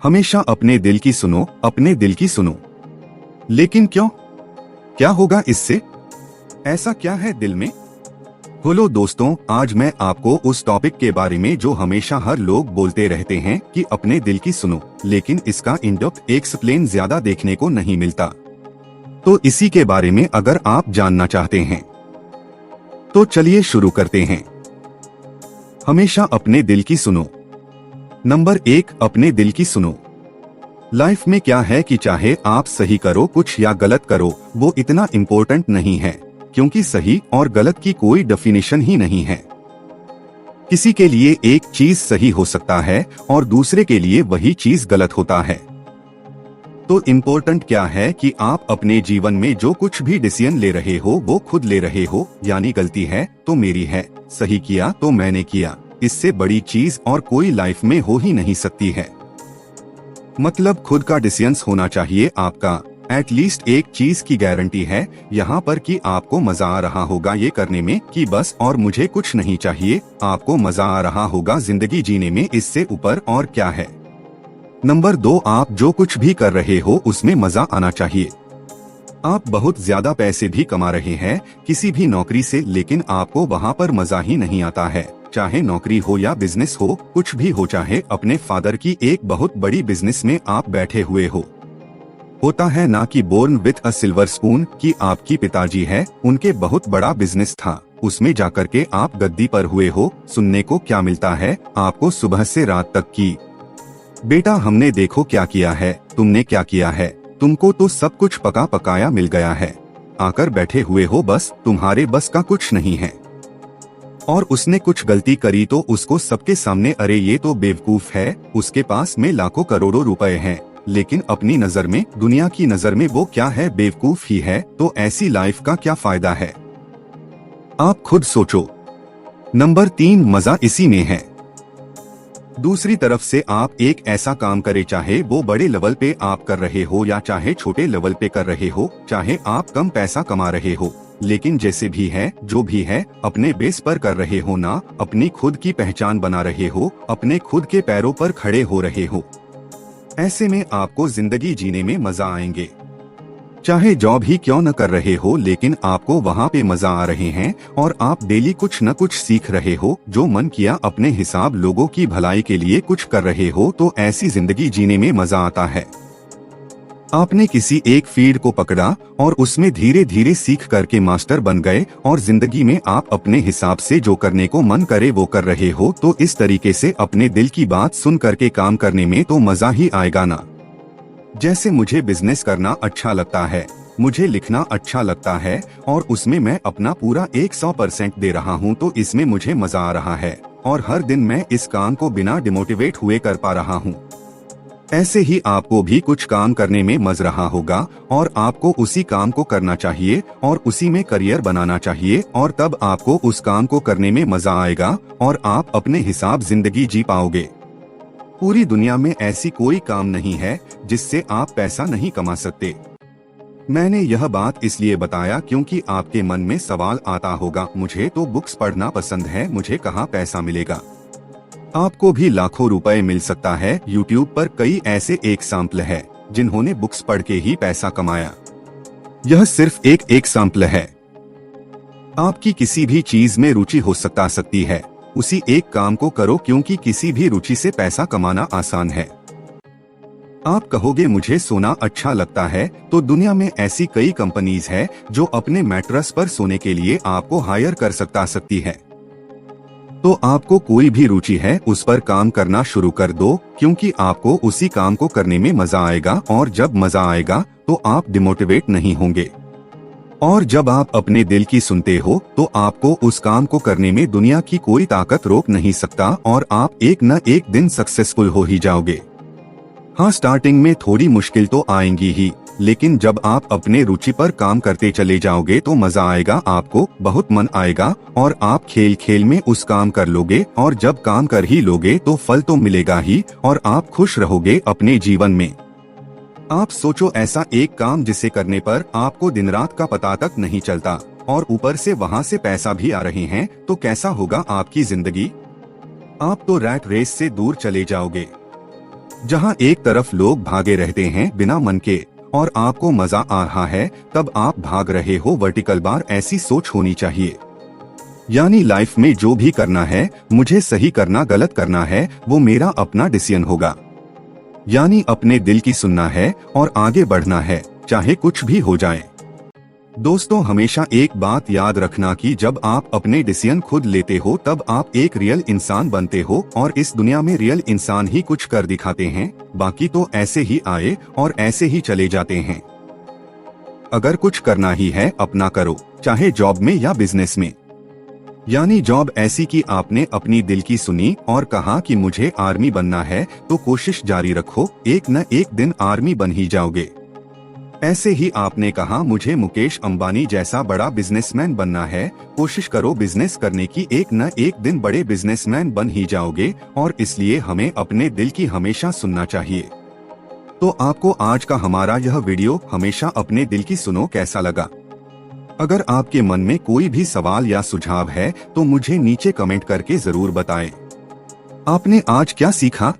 हमेशा अपने दिल की सुनो, अपने दिल की सुनो। लेकिन क्यों? क्या होगा इससे? ऐसा क्या है दिल में? बोलो दोस्तों, आज मैं आपको उस टॉपिक के बारे में जो हमेशा हर लोग बोलते रहते हैं कि अपने दिल की सुनो, लेकिन इसका इन डेप्थ एक्सप्लेन ज्यादा देखने को नहीं मिलता। तो इसी के बारे में अगर आप जानना चाहते हैं तो चलिए शुरू करते हैं। हमेशा अपने दिल की सुनो। नंबर 1, अपने दिल की सुनो। लाइफ में क्या है कि चाहे आप सही करो कुछ या गलत करो, वो इतना इम्पोर्टेंट नहीं है, क्योंकि सही और गलत की कोई डेफिनेशन ही नहीं है। किसी के लिए एक चीज सही हो सकता है और दूसरे के लिए वही चीज गलत होता है। तो इम्पोर्टेंट क्या है कि आप अपने जीवन में जो कुछ भी डिसीजन ले रहे हो वो खुद ले रहे हो, यानी गलती है तो मेरी है, सही किया तो मैंने किया। इससे बड़ी चीज और कोई लाइफ में हो ही नहीं सकती है। मतलब खुद का डिसीजन होना चाहिए आपका। एटलीस्ट एक चीज की गारंटी है यहाँ पर कि आपको मजा आ रहा होगा ये करने में कि बस और मुझे कुछ नहीं चाहिए। आपको मजा आ रहा होगा जिंदगी जीने में, इससे ऊपर और क्या है। नंबर 2, आप जो कुछ भी कर रहे हो उसमें मजा आना चाहिए। आप बहुत ज्यादा पैसे भी कमा रहे हैं किसी भी नौकरी से, लेकिन आपको वहाँ पर मजा ही नहीं आता है। चाहे नौकरी हो या बिजनेस हो, कुछ भी हो, चाहे अपने फादर की एक बहुत बड़ी बिजनेस में आप बैठे हुए हो। होता है ना कि born with a silver spoon, कि आपकी पिताजी है, उनके बहुत बड़ा बिजनेस था, उसमें जाकर के आप गद्दी पर हुए हो। सुनने को क्या मिलता है आपको सुबह से रात तक की, बेटा हमने देखो क्या किया है, तुमने क्या किया है, तुमको तो सब कुछ पका पकाया मिल गया है, आकर बैठे हुए हो, बस तुम्हारे बस का कुछ नहीं है। और उसने कुछ गलती करी तो उसको सबके सामने, अरे ये तो बेवकूफ है, उसके पास में लाखों करोड़ों रुपए हैं, लेकिन अपनी नजर में, दुनिया की नजर में वो क्या है, बेवकूफ ही है। तो ऐसी लाइफ का क्या फायदा है? आप खुद सोचो। नंबर 3, मजा इसी में है। दूसरी तरफ से आप एक ऐसा काम करें, चाहे वो बड़े लेवल पे आप कर रहे हो या चाहे छोटे लेवल पे कर रहे हो, चाहे आप कम पैसा कमा रहे हो, लेकिन जैसे भी है, जो भी है, अपने बेस पर कर रहे हो ना, अपनी खुद की पहचान बना रहे हो, अपने खुद के पैरों पर खड़े हो रहे हो। ऐसे में आपको जिंदगी जीने में मजा आएंगे। चाहे जॉब ही क्यों न कर रहे हो, लेकिन आपको वहाँ पे मजा आ रहे हैं और आप डेली कुछ न कुछ सीख रहे हो, जो मन किया अपने हिसाब लोगों की भलाई के लिए कुछ कर रहे हो, तो ऐसी जिंदगी जीने में मजा आता है। आपने किसी एक फील्ड को पकड़ा और उसमें धीरे धीरे सीख करके मास्टर बन गए और जिंदगी में आप अपने हिसाब से जो करने को मन करे वो कर रहे हो। तो इस तरीके से अपने दिल की बात सुन करके काम करने में तो मजा ही आएगा ना। जैसे मुझे बिजनेस करना अच्छा लगता है, मुझे लिखना अच्छा लगता है और उसमें मैं अपना पूरा 100% दे रहा हूँ, तो इसमें मुझे मजा आ रहा है और हर दिन मैं इस काम को बिना डिमोटिवेट हुए कर पा रहा हूँ। ऐसे ही आपको भी कुछ काम करने में मजा रहा होगा और आपको उसी काम को करना चाहिए और उसी में करियर बनाना चाहिए, और तब आपको उस काम को करने में मजा आएगा और आप अपने हिसाब जिंदगी जी पाओगे। पूरी दुनिया में ऐसी कोई काम नहीं है जिससे आप पैसा नहीं कमा सकते। मैंने यह बात इसलिए बताया क्योंकि आपके मन में सवाल आता होगा, मुझे तो बुक्स पढ़ना पसंद है, मुझे कहाँ पैसा मिलेगा। आपको भी लाखों रुपए मिल सकता है। यूट्यूब पर कई ऐसे एग्जाम्पल है जिन्होंने बुक्स पढ़ के ही पैसा कमाया। यह सिर्फ एक एग्जाम्पल है। आपकी किसी भी चीज में रुचि हो सकती है, उसी एक काम को करो, क्योंकि किसी भी रुचि से पैसा कमाना आसान है। आप कहोगे मुझे सोना अच्छा लगता है, तो दुनिया में ऐसी कई कंपनीज है जो अपने मैट्रेस पर सोने के लिए आपको हायर कर सकती है। तो आपको कोई भी रुचि है उस पर काम करना शुरू कर दो, क्योंकि आपको उसी काम को करने में मजा आएगा और जब मजा आएगा तो आप डिमोटिवेट नहीं होंगे। और जब आप अपने दिल की सुनते हो तो आपको उस काम को करने में दुनिया की कोई ताकत रोक नहीं सकता और आप एक न एक दिन सक्सेसफुल हो ही जाओगे। हाँ, स्टार्टिंग में थोड़ी मुश्किल तो आएंगी ही, लेकिन जब आप अपने रुचि पर काम करते चले जाओगे तो मजा आएगा, आपको बहुत मन आएगा और आप खेल खेल में उस काम कर लोगे, और जब काम कर ही लोगे तो फल तो मिलेगा ही और आप खुश रहोगे अपने जीवन में। आप सोचो, ऐसा एक काम जिसे करने पर आपको दिन रात का पता तक नहीं चलता और ऊपर से वहाँ से पैसा भी आ रहे हैं, तो कैसा होगा आपकी जिंदगी? आप तो रैट रेस से दूर चले जाओगे। जहां एक तरफ लोग भागे रहते हैं बिना मन के और आपको मजा आ रहा है, तब आप भाग रहे हो वर्टिकल बार। ऐसी सोच होनी चाहिए। यानी लाइफ में जो भी करना है, मुझे सही करना गलत करना है, वो मेरा अपना डिसीजन होगा। यानी अपने दिल की सुनना है और आगे बढ़ना है, चाहे कुछ भी हो जाए। दोस्तों, हमेशा एक बात याद रखना कि जब आप अपने डिसीजन खुद लेते हो तब आप एक रियल इंसान बनते हो, और इस दुनिया में रियल इंसान ही कुछ कर दिखाते हैं, बाकी तो ऐसे ही आए और ऐसे ही चले जाते हैं। अगर कुछ करना ही है अपना करो, चाहे जॉब में या बिजनेस में। यानी जॉब ऐसी कि आपने अपनी दिल की सुनी और कहा कि मुझे आर्मी बनना है, तो कोशिश जारी रखो, एक न एक दिन आर्मी बन ही जाओगे। ऐसे ही आपने कहा मुझे मुकेश अंबानी जैसा बड़ा बिजनेसमैन बनना है, कोशिश करो बिजनेस करने की, एक न एक दिन बड़े बिजनेसमैन बन ही जाओगे। और इसलिए हमें अपने दिल की हमेशा सुनना चाहिए। तो आपको आज का हमारा यह वीडियो हमेशा अपने दिल की सुनो कैसा लगा? अगर आपके मन में कोई भी सवाल या सुझाव है तो मुझे नीचे कमेंट करके जरूर बताएं। आपने आज क्या सीखा?